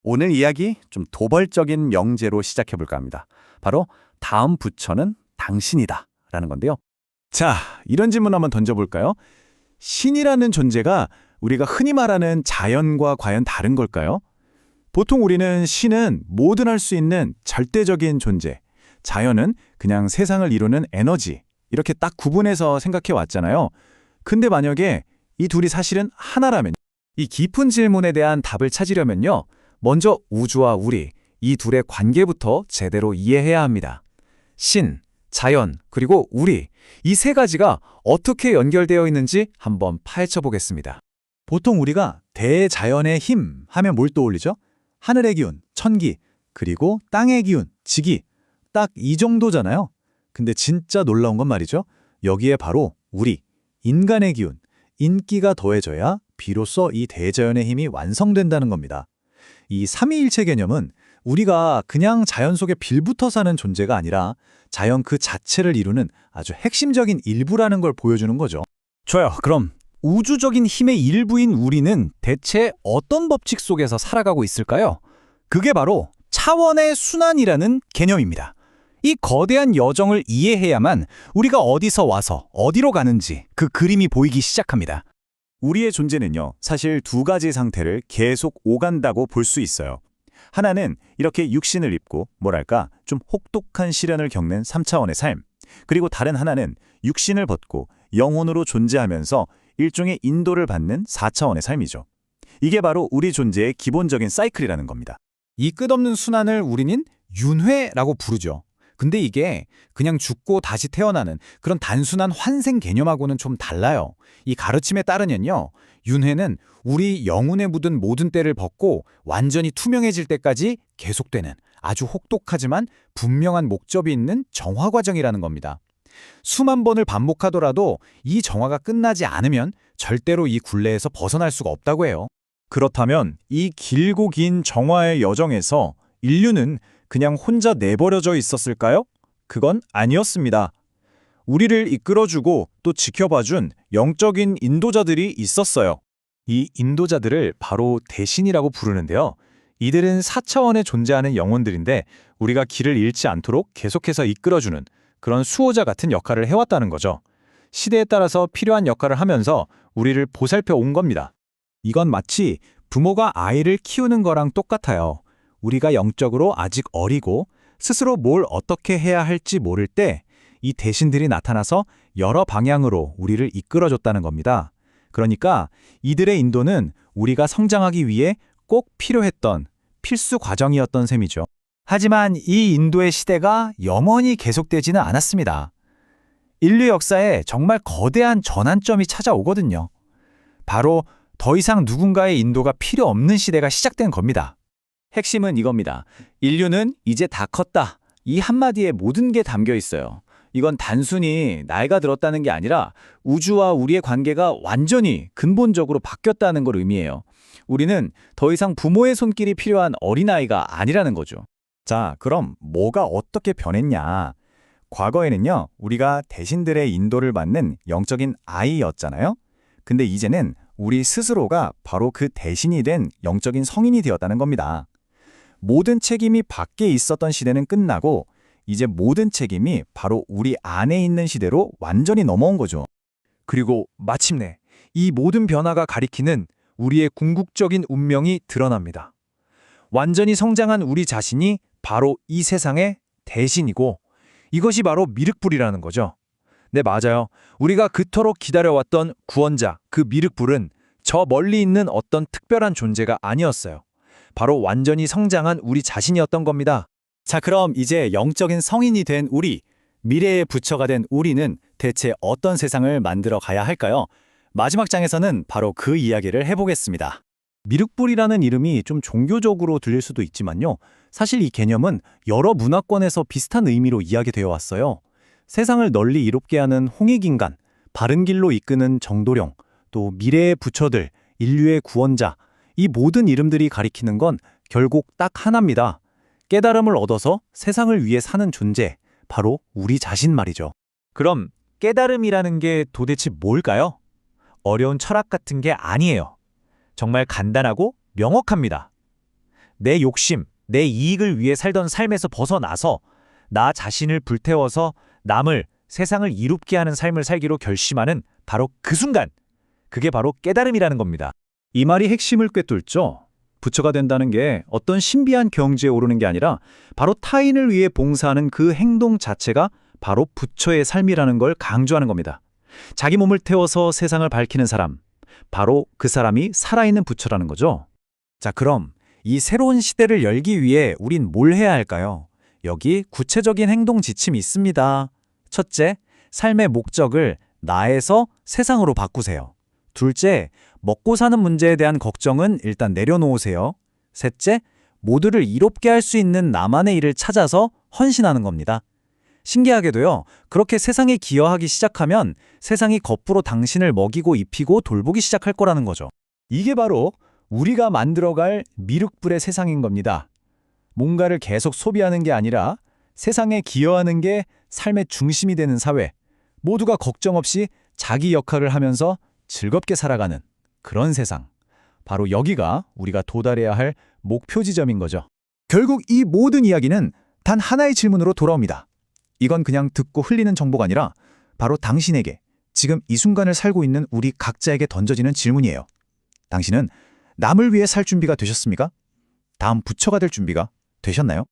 오늘 이야기 좀 도발적인 명제로 시작해 볼까 합니다. 바로 다음 부처는 당신이다 라는 건데요. 자, 이런 질문 한번 던져볼까요? 신이라는 존재가 우리가 흔히 말하는 자연과 과연 다른 걸까요? 보통 우리는 신은 뭐든 할 수 있는 절대적인 존재, 자연은 그냥 세상을 이루는 에너지, 이렇게 딱 구분해서 생각해 왔잖아요. 근데 만약에 이 둘이 사실은 하나라면, 이 깊은 질문에 대한 답을 찾으려면요. 먼저 우주와 우리, 이 둘의 관계부터 제대로 이해해야 합니다. 신, 자연, 그리고 우리, 이 세 가지가 어떻게 연결되어 있는지 한번 파헤쳐 보겠습니다. 보통 우리가 대자연의 힘 하면 뭘 떠올리죠? 하늘의 기운, 천기, 그리고 땅의 기운, 지기. 딱 이 정도잖아요. 근데 진짜 놀라운 건 말이죠. 여기에 바로 우리, 인간의 기운, 인기가 더해져야 비로소 이 대자연의 힘이 완성된다는 겁니다. 이 삼위일체 개념은 우리가 그냥 자연 속에 빌붙어 사는 존재가 아니라 자연 그 자체를 이루는 아주 핵심적인 일부라는 걸 보여주는 거죠. 좋아요. 그럼 우주적인 힘의 일부인 우리는 대체 어떤 법칙 속에서 살아가고 있을까요? 그게 바로 차원의 순환이라는 개념입니다. 이 거대한 여정을 이해해야만 우리가 어디서 와서 어디로 가는지 그 그림이 보이기 시작합니다. 우리의 존재는요, 사실 두 가지 상태를 계속 오간다고 볼 수 있어요. 하나는 이렇게 육신을 입고, 뭐랄까, 좀 혹독한 시련을 겪는 3차원의 삶. 그리고 다른 하나는 육신을 벗고 영혼으로 존재하면서 일종의 인도를 받는 4차원의 삶이죠. 이게 바로 우리 존재의 기본적인 사이클이라는 겁니다. 이 끝없는 순환을 우리는 윤회라고 부르죠. 근데 이게 그냥 죽고 다시 태어나는 그런 단순한 환생 개념하고는 좀 달라요. 이 가르침에 따르면요. 윤회는 우리 영혼에 묻은 모든 때를 벗고 완전히 투명해질 때까지 계속되는 아주 혹독하지만 분명한 목적이 있는 정화 과정이라는 겁니다. 수만 번을 반복하더라도 이 정화가 끝나지 않으면 절대로 이 굴레에서 벗어날 수가 없다고 해요. 그렇다면 이 길고 긴 정화의 여정에서 인류는 그냥 혼자 내버려져 있었을까요? 그건 아니었습니다. 우리를 이끌어주고 또 지켜봐준 영적인 인도자들이 있었어요. 이 인도자들을 바로 대신이라고 부르는데요. 이들은 4차원에 존재하는 영혼들인데 우리가 길을 잃지 않도록 계속해서 이끌어주는 그런 수호자 같은 역할을 해왔다는 거죠. 시대에 따라서 필요한 역할을 하면서 우리를 보살펴 온 겁니다. 이건 마치 부모가 아이를 키우는 거랑 똑같아요. 우리가 영적으로 아직 어리고 스스로 뭘 어떻게 해야 할지 모를 때 이 대신들이 나타나서 여러 방향으로 우리를 이끌어줬다는 겁니다. 그러니까 이들의 인도는 우리가 성장하기 위해 꼭 필요했던 필수 과정이었던 셈이죠. 하지만 이 인도의 시대가 영원히 계속되지는 않았습니다. 인류 역사에 정말 거대한 전환점이 찾아오거든요. 바로 더 이상 누군가의 인도가 필요 없는 시대가 시작된 겁니다. 핵심은 이겁니다. 인류는 이제 다 컸다. 이 한마디에 모든 게 담겨 있어요. 이건 단순히 나이가 들었다는 게 아니라 우주와 우리의 관계가 완전히 근본적으로 바뀌었다는 걸 의미해요. 우리는 더 이상 부모의 손길이 필요한 어린아이가 아니라는 거죠. 자, 그럼 뭐가 어떻게 변했냐? 과거에는요, 우리가 대신들의 인도를 받는 영적인 아이였잖아요. 근데 이제는 우리 스스로가 바로 그 대신이 된 영적인 성인이 되었다는 겁니다. 모든 책임이 밖에 있었던 시대는 끝나고 이제 모든 책임이 바로 우리 안에 있는 시대로 완전히 넘어온 거죠. 그리고 마침내 이 모든 변화가 가리키는 우리의 궁극적인 운명이 드러납니다. 완전히 성장한 우리 자신이 바로 이 세상의 대신이고 이것이 바로 미륵불이라는 거죠. 네, 맞아요. 우리가 그토록 기다려왔던 구원자, 그 미륵불은 저 멀리 있는 어떤 특별한 존재가 아니었어요. 바로 완전히 성장한 우리 자신이었던 겁니다. 자, 그럼 이제 영적인 성인이 된 우리, 미래의 부처가 된 우리는 대체 어떤 세상을 만들어 가야 할까요? 마지막 장에서는 바로 그 이야기를 해보겠습니다. 미륵불이라는 이름이 좀 종교적으로 들릴 수도 있지만요. 사실 이 개념은 여러 문화권에서 비슷한 의미로 이야기되어 왔어요. 세상을 널리 이롭게 하는 홍익인간, 바른 길로 이끄는 정도령, 또 미래의 부처들, 인류의 구원자, 이 모든 이름들이 가리키는 건 결국 딱 하나입니다. 깨달음을 얻어서 세상을 위해 사는 존재, 바로 우리 자신 말이죠. 그럼 깨달음이라는 게 도대체 뭘까요? 어려운 철학 같은 게 아니에요. 정말 간단하고 명확합니다. 내 욕심, 내 이익을 위해 살던 삶에서 벗어나서 나 자신을 불태워서 남을, 세상을 이롭게 하는 삶을 살기로 결심하는 바로 그 순간, 그게 바로 깨달음이라는 겁니다. 이 말이 핵심을 꿰뚫죠. 부처가 된다는 게 어떤 신비한 경지에 오르는 게 아니라 바로 타인을 위해 봉사하는 그 행동 자체가 바로 부처의 삶이라는 걸 강조하는 겁니다. 자기 몸을 태워서 세상을 밝히는 사람, 바로 그 사람이 살아있는 부처라는 거죠. 자, 그럼 이 새로운 시대를 열기 위해 우린 뭘 해야 할까요? 여기 구체적인 행동 지침이 있습니다. 첫째, 삶의 목적을 나에서 세상으로 바꾸세요. 둘째, 먹고 사는 문제에 대한 걱정은 일단 내려놓으세요. 셋째, 모두를 이롭게 할 수 있는 나만의 일을 찾아서 헌신하는 겁니다. 신기하게도요, 그렇게 세상에 기여하기 시작하면 세상이 거꾸로 당신을 먹이고 입히고 돌보기 시작할 거라는 거죠. 이게 바로 우리가 만들어갈 미륵불의 세상인 겁니다. 뭔가를 계속 소비하는 게 아니라 세상에 기여하는 게 삶의 중심이 되는 사회, 모두가 걱정 없이 자기 역할을 하면서 즐겁게 살아가는 그런 세상. 바로 여기가 우리가 도달해야 할 목표 지점인 거죠. 결국 이 모든 이야기는 단 하나의 질문으로 돌아옵니다. 이건 그냥 듣고 흘리는 정보가 아니라 바로 당신에게, 지금 이 순간을 살고 있는 우리 각자에게 던져지는 질문이에요. 당신은 남을 위해 살 준비가 되셨습니까? 다음 부처가 될 준비가 되셨나요?